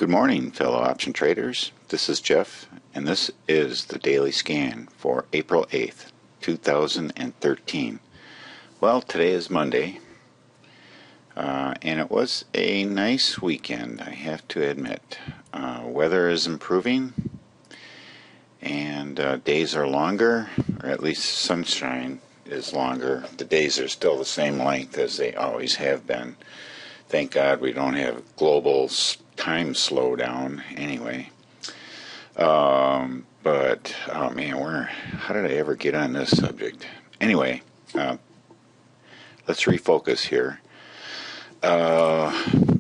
Good morning, fellow option traders. This is Jeff, and this is the daily scan for April 8th, 2013. Well, today is Monday, and it was a nice weekend, I have to admit. Weather is improving, and days are longer, or at least sunshine is longer. The days are still the same length as they always have been. Thank God we don't have global time slowdown anyway. But, oh man, how did I ever get on this subject? Anyway, let's refocus here.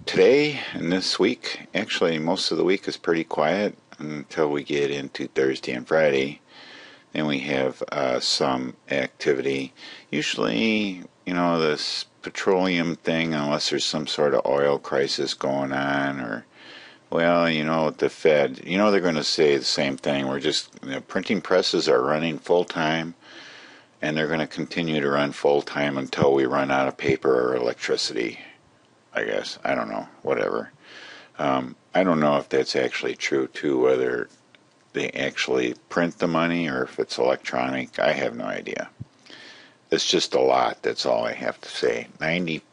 Today and this week, actually most of the week is pretty quiet until we get into Thursday and Friday. Then we have some activity. Usually, this petroleum thing, unless there's some sort of oil crisis going on, or, well, the Fed, they're going to say the same thing. We're just, printing presses are running full time, and they're going to continue to run full time until we run out of paper or electricity, I guess. I don't know, whatever. I don't know if that's actually true, too, whether they actually print the money or if it's electronic. I have no idea. It's just a lot, that's all I have to say. It's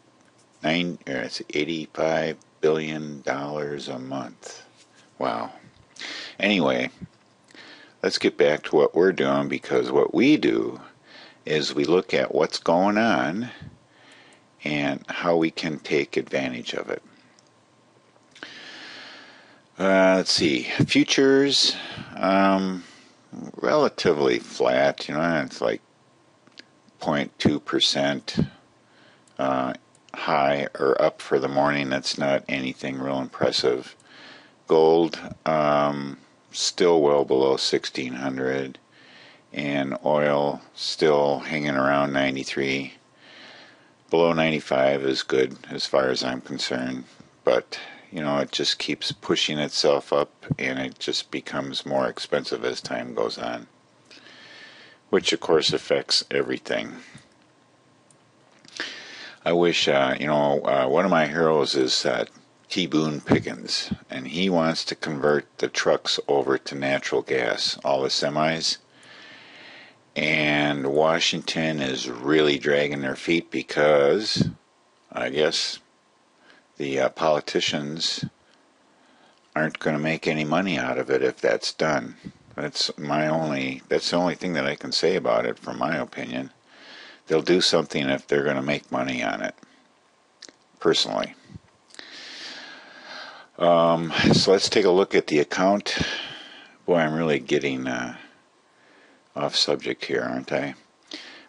$85 billion a month. Wow. Anyway, let's get back to what we're doing, because what we do is we look at what's going on and how we can take advantage of it. Let's see. Futures, relatively flat. It's like 0.2% high or up for the morning. That's not anything real impressive. Gold, still well below 1600, and oil still hanging around 93. Below 95 is good as far as I'm concerned, but it just keeps pushing itself up, and it just becomes more expensive as time goes on, which of course affects everything. I wish, one of my heroes is T. Boone Pickens, and he wants to convert the trucks over to natural gas, all the semis, and Washington is really dragging their feet because, I guess, the politicians aren't going to make any money out of it if that's done. That's the only thing that I can say about it, from my opinion. They'll do something if they're going to make money on it, personally. So let's take a look at the account. Boy, I'm really getting off subject here, aren't I?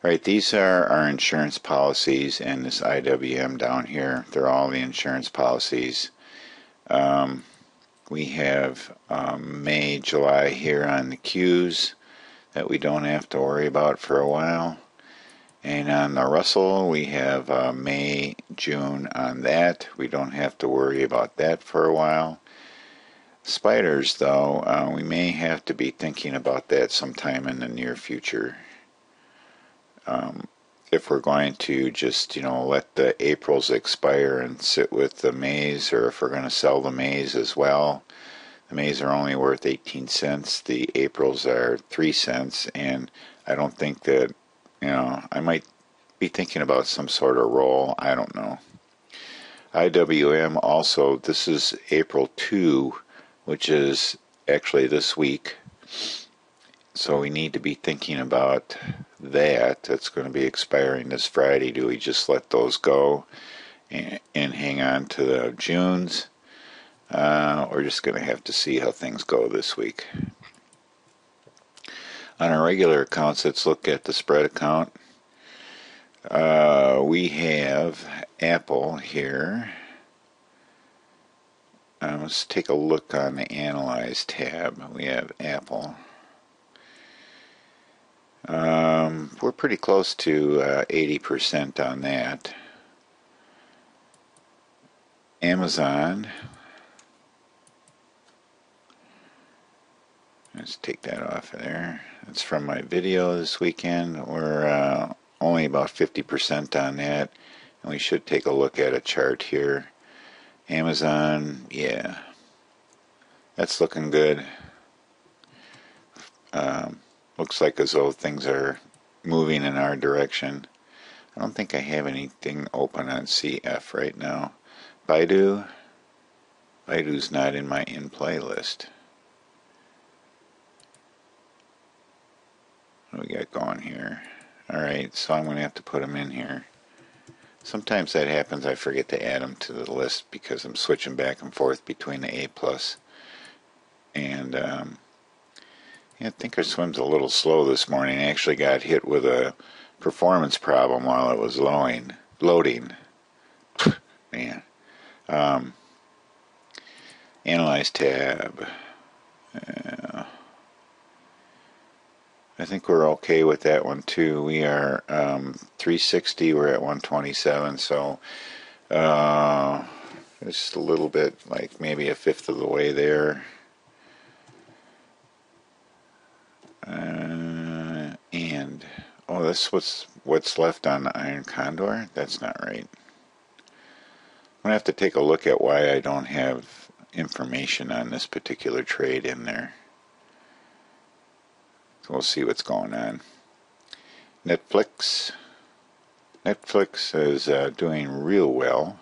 All right, these are our insurance policies, and this IWM down here, they're all the insurance policies. We have May, July here on the Qs that we don't have to worry about for a while. And on the Russell, we have May, June on that. We don't have to worry about that for a while. Spiders, though, we may have to be thinking about that sometime in the near future. If we're going to just, let the Aprils expire and sit with the Mays, or if we're going to sell the Mays as well. The Mays are only worth 18 cents. The Aprils are 3 cents, and I don't think that, I might be thinking about some sort of roll. I don't know. IWM also, this is April 2, which is actually this week. So we need to be thinking about that. That's going to be expiring this Friday. Do we just let those go and hang on to the Junes? We're just going to have to see how things go this week. On our regular accounts, let's look at the spread account. We have Apple here. Let's take a look on the Analyze tab. We have Apple. We're pretty close to 80% on that. Amazon. Let's take that off of there. That's from my video this weekend. We're only about 50% on that, and we should take a look at a chart here. Amazon, yeah. That's looking good. Looks like as though things are moving in our direction. I don't think I have anything open on CF right now. Baidu's not in my in-play list. What do we got going here? Alright, so I'm going to have to put them in here. Sometimes that happens, I forget to add them to the list because I'm switching back and forth between the A+. And yeah, Thinkorswim's a little slow this morning. I actually got hit with a performance problem while it was loading. Man. Analyze tab. I think we're okay with that one too. We are 360, we're at 127, so just a little bit, like maybe a fifth of the way there. And oh, that's what's left on Iron Condor. That's not right. I'm gonna have to take a look at why I don't have information on this particular trade in there. So we'll see what's going on. Netflix is doing real well.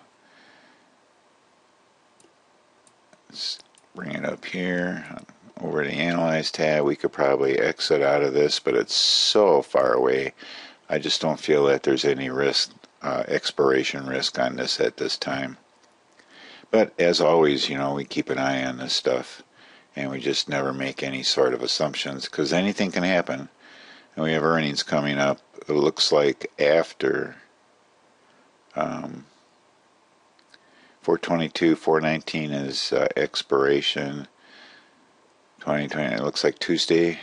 Let's bring it up here. Over the Analyze tab, we could probably exit out of this, but it's so far away. I just don't feel that there's any risk, expiration risk on this at this time. But as always, you know, we keep an eye on this stuff, and we just never make any sort of assumptions because anything can happen. And we have earnings coming up. It looks like after 422, 419 is expiration. 2020, it looks like Tuesday.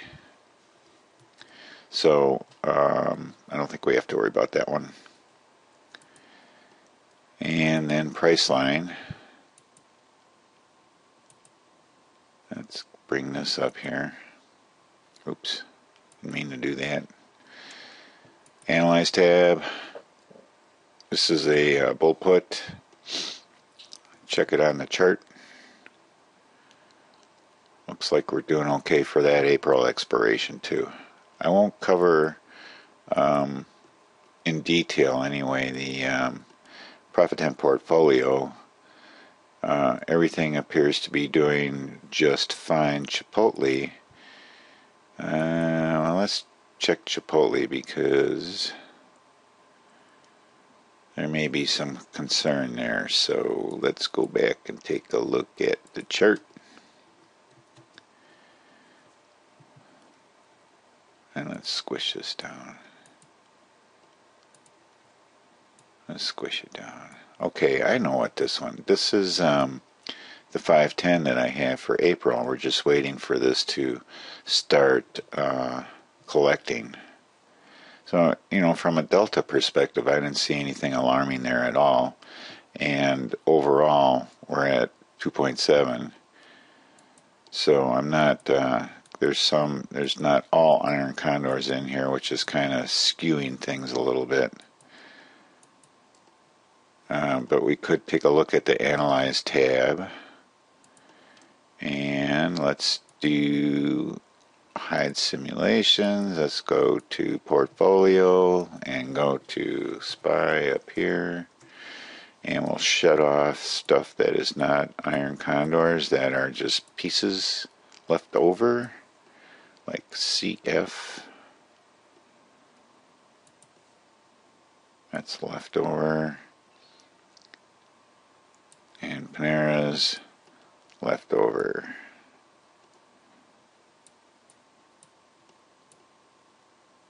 So I don't think we have to worry about that one. And then Priceline. Let's bring this up here. Oops, didn't mean to do that. Analyze tab. This is a bull put. Check it on the chart. Looks like we're doing okay for that April expiration too. I won't cover in detail anyway the profit 10 portfolio. Everything appears to be doing just fine. Chipotle. Well, let's check Chipotle because there may be some concern there. So let's go back and take a look at the chart. And let's squish this down. Let's squish it down. Okay, I know what this one. This is the 510 that I have for April. We're just waiting for this to start collecting. So, you know, from a delta perspective, I didn't see anything alarming there at all. And overall, we're at 2.7. So I'm not... there's not all iron condors in here, which is kind of skewing things a little bit. But we could take a look at the Analyze tab. And let's do hide simulations. Let's go to portfolio and go to SPY up here. And we'll shut off stuff that is not iron condors, that are just pieces left over. Like CF, that's leftover, and Panera's leftover.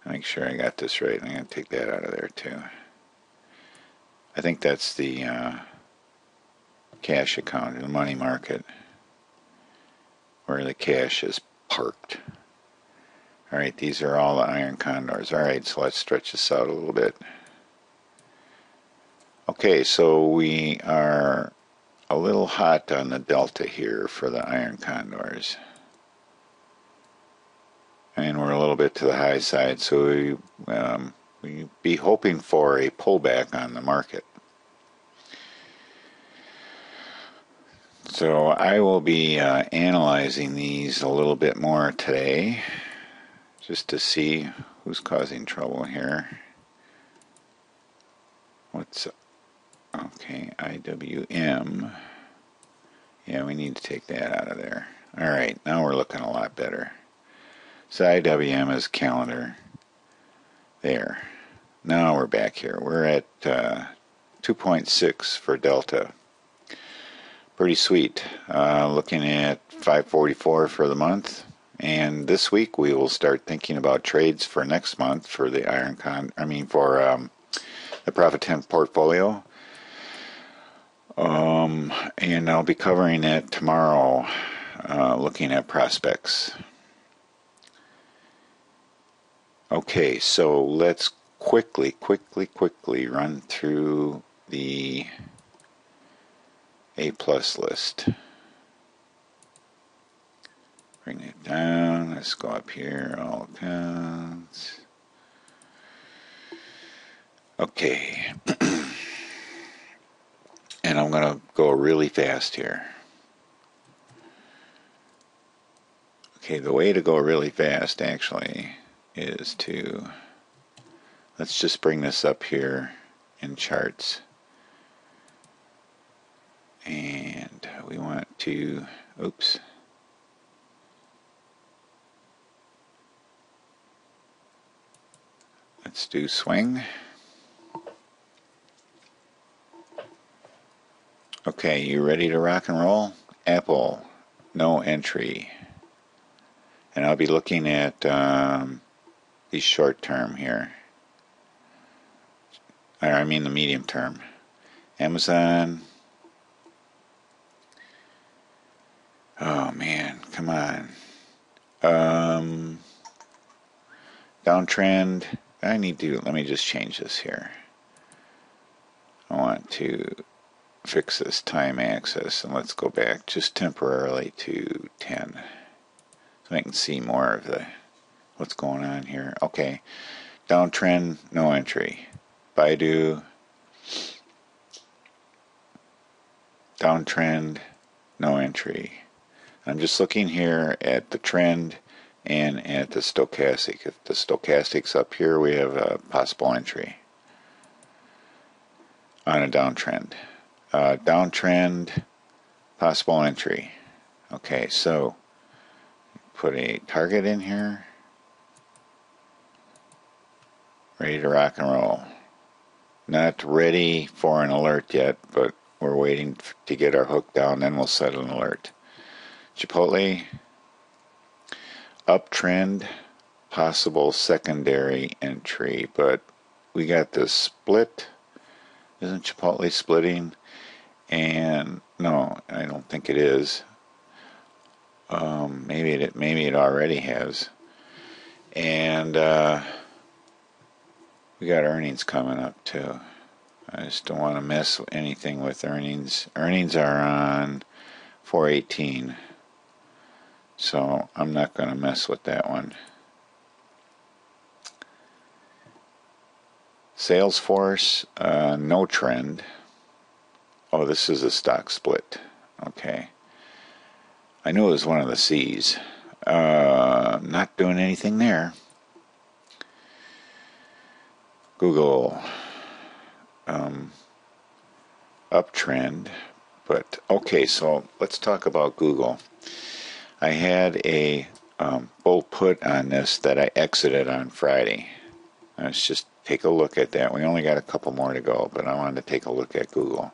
Make sure I got this right. I'm going to take that out of there too. I think that's the cash account, the money market, where the cash is parked. Alright, these are all the iron condors. Alright, so let's stretch this out a little bit. Okay, so we are a little hot on the delta here for the iron condors. And we're a little bit to the high side, so we be hoping for a pullback on the market. So I will be analyzing these a little bit more today, just to see who's causing trouble here. What's okay? IWM. Yeah, we need to take that out of there. All right, now we're looking a lot better. So IWM is calendar. There. Now we're back here. We're at 2.6 for Delta. Pretty sweet. Looking at 544 for the month. And this week we will start thinking about trades for next month for the for the Profit 10 portfolio. And I'll be covering that tomorrow, looking at prospects. Okay, so let's quickly run through the A+ list. Bring it down. Let's go up here. All accounts. Okay. And I'm going to go really fast here. Okay, the way to go really fast actually is to, let's just bring this up here in charts. And we want to, oops. Let's do swing. Okay, you ready to rock and roll? Apple, no entry. And I'll be looking at the short term here. I mean the medium term. Amazon. Oh man, come on. Downtrend. Let me just change this here. I want to fix this time axis, and let's go back just temporarily to 10 so I can see more of what's going on here. Okay, downtrend, no entry. Baidu, downtrend, no entry. I'm just looking here at the trend and at the stochastic. If the stochastic's up here, we have a possible entry on a downtrend. Downtrend, possible entry. Okay, so put a target in here. Ready to rock and roll. Not ready for an alert yet, but we're waiting to get our hook down, then we'll set an alert. Chipotle, uptrend, possible secondary entry, but we got this split. Isn't Chipotle splitting? And no, I don't think it is. Maybe it already has. And we got earnings coming up too. I just don't want to mess anything with earnings. Earnings are on 4/18, so I'm not going to mess with that one. Salesforce, no trend. Oh, this is a stock split. Okay. I knew it was one of the C's. Not doing anything there. Google, uptrend. But, okay, so let's talk about Google. I had a bull put on this that I exited on Friday. Let's just take a look at that. We only got a couple more to go, but I wanted to take a look at Google.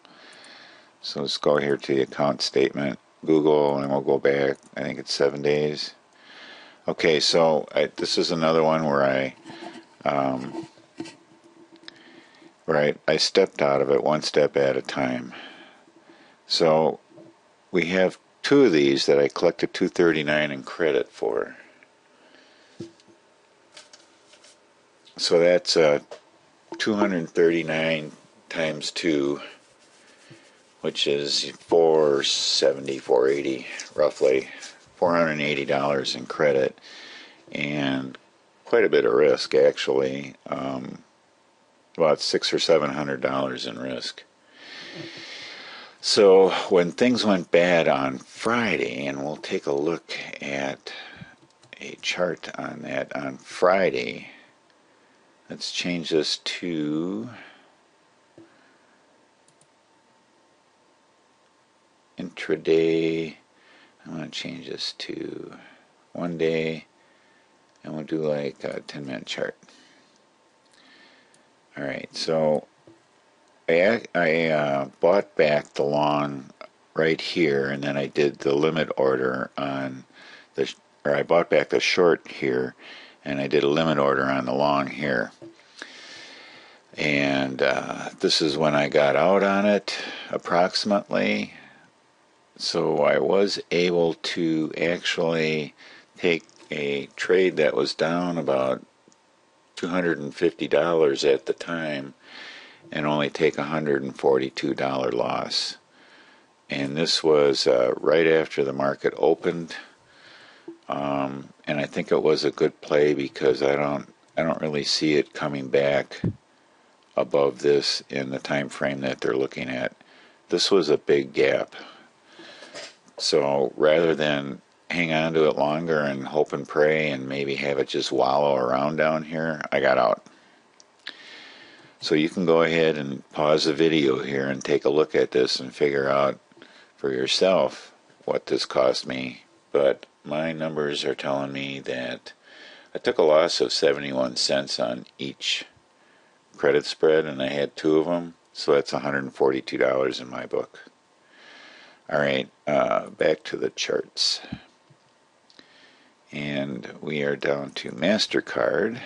So let's go here to the account statement, Google, and we'll go back. I think it's 7 days. Okay, so this is another one where I stepped out of it one step at a time. So we have two of these that I collected $239 in credit for. So that's 239 times 2, which is $470, $480, roughly $480 in credit, and quite a bit of risk actually. About $600 or $700 in risk. So when things went bad on Friday, and we'll take a look at a chart on that on Friday. Let's change this to intraday. I'm going to change this to 1 day, and we'll do like a 10-minute chart. Alright, so I bought back the long right here, and then I did the limit order on the, or I bought back the short here, and I did a limit order on the long here. And this is when I got out on it, approximately. So I was able to actually take a trade that was down about $250 at the time and only take a $142 loss. And this was right after the market opened, and I think it was a good play because I don't really see it coming back above this in the time frame that they're looking at. This was a big gap. So rather than hang on to it longer and hope and pray and maybe have it just wallow around down here, I got out. So you can go ahead and pause the video here and take a look at this and figure out for yourself what this cost me. But my numbers are telling me that I took a loss of 71 cents on each credit spread, and I had 2 of them, so that's $142 in my book. Alright, back to the charts. And we are down to MasterCard.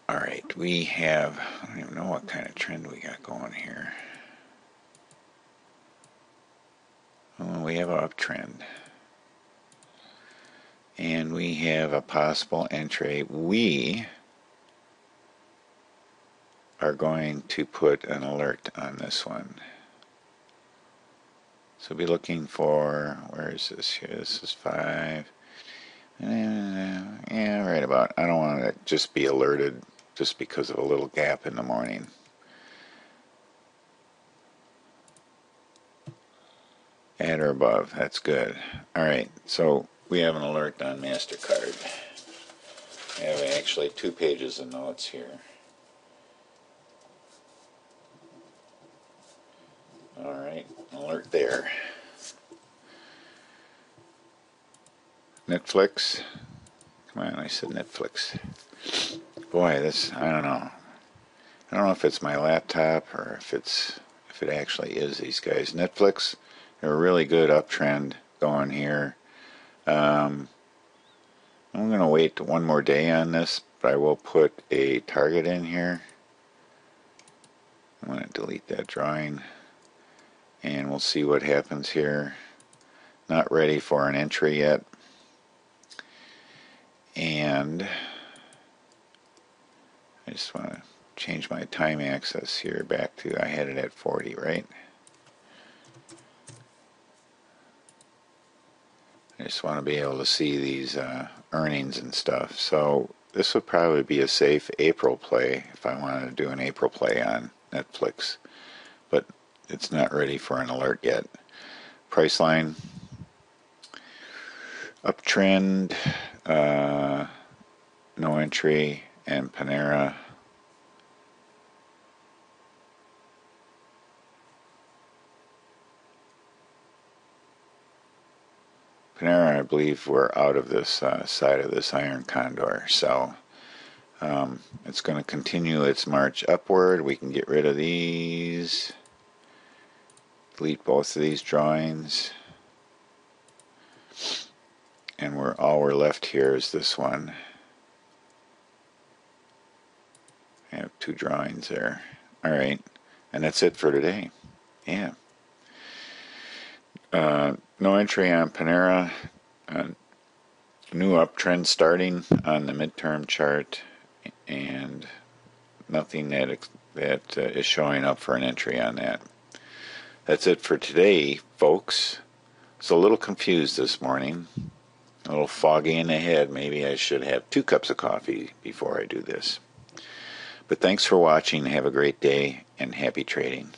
Alright, we have, I don't even know what kind of trend we got going here. Oh, we have an uptrend. And we have a possible entry. We are going to put an alert on this one. So be looking for, where is this here? This is 5. Yeah, right about. I don't want to just be alerted just because of a little gap in the morning. At or above, that's good. Alright, so we have an alert on MasterCard. I have actually 2 pages of notes here. Alright, alert there. Netflix. Come on, I said Netflix. Boy, this, I don't know. I don't know if it's my laptop or if it actually is these guys. Netflix, they're a really good uptrend going here. I'm going to wait 1 more day on this, but I will put a target in here. I'm going to delete that drawing, and we'll see what happens here. Not ready for an entry yet. And I just want to change my time axis here back to, I had it at 40, right? I just want to be able to see these earnings and stuff. So this would probably be a safe April play if I wanted to do an April play on Netflix. But it's not ready for an alert yet. Priceline, uptrend, no entry, and Panera. Panera, I believe we're out of this side of this iron condor, so it's going to continue its march upward. We can get rid of these, delete both of these drawings, and all we're left here is this one. I have 2 drawings there. Alright, and that's it for today. Yeah. No entry on Panera. New uptrend starting on the midterm chart, and nothing that is showing up for an entry on that. That's it for today, folks. I was a little confused this morning, a little foggy in the head. Maybe I should have 2 cups of coffee before I do this. But thanks for watching. Have a great day and happy trading.